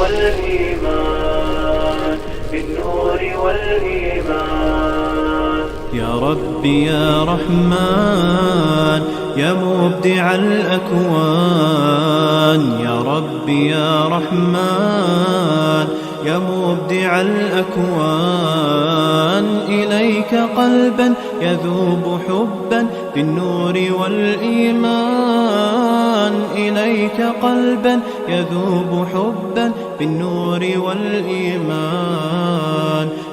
والإيمان، بالنور والإيمان. يا ربي يا رحمن يا مبدع الأكوان، يا ربي يا رحمن يا مبدع الأكوان، إليك قلبا يذوب حبا بالنور والإيمان، إليك قلبا يذوب حبا بالنور والإيمان،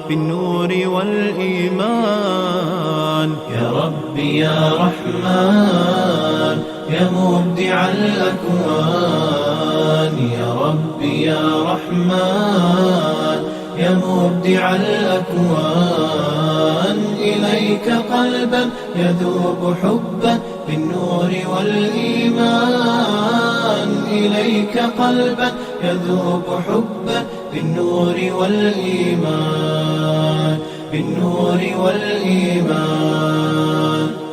بالنور والإيمان. يا ربي يا رحمن يا مبدع الأكوان، يا ربي يا رحمن يا مبدع الأكوان، إليك قلبا يذوب حبا بالنور والإيمان، إليك قلبا يذوب حبا بالنور والإيمان، بالنور والإيمان.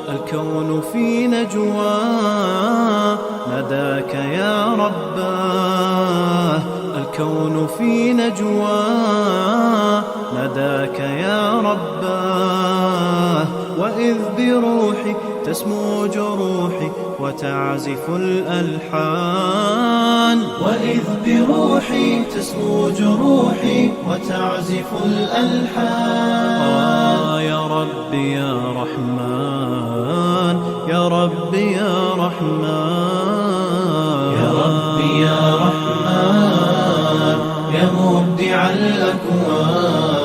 الكون في نجوى نداك يا رباه، الكون في نجوى نداك يا رباه، وإذ بروحي تسمو جروحي وتعزف الألحان، وإذ بروحي تسمو جروحي وتعزف الألحان. يا ربي يا رحمن يا ربي يا رحمن، يا ربي يا رحمن يا مبدع الأكوان،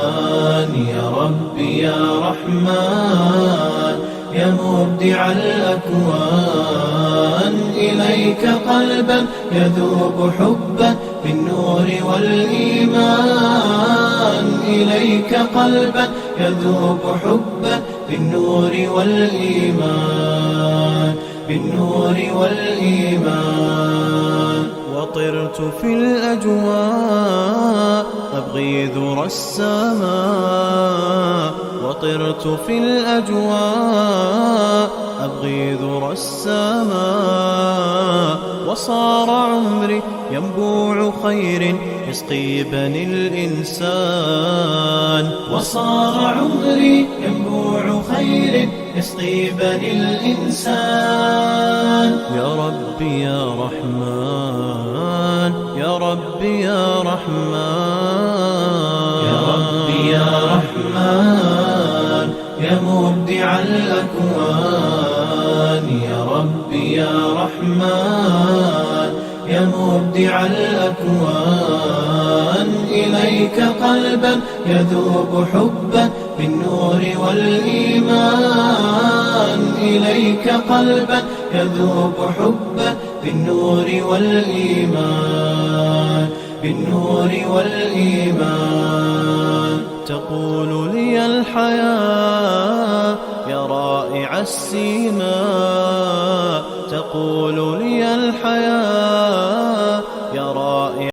يا ربي يا رحمن يا مبدع الأكوان، إليك قلبا يذوب حبا بالنور والإيمان، إليك قلبا يذوب حبا بالنور والإيمان، بالنور والإيمان. وطرت في الأجواء أبغي ذرى السماء، وطرت في الأجواء أبغي ذرى السماء، وصار عمري ينبوع خير يسقي بني الإنسان، وصار عمري ينبوع خير يسقي بني الإنسان. يا ربي يا رحمن يا ربي يا رحمن، يا ربي يا رحمن يا مبدع الأكوان، يا ربي يا رحمن يا مبدع الأكوان، إليك قلبا يذوب حبا بالنور والإيمان، إليك قلبا يذوب حبا بالنور والإيمان، بالنور والإيمان. تقول لي الحياة يا رائع السيما، تقول لي الحياة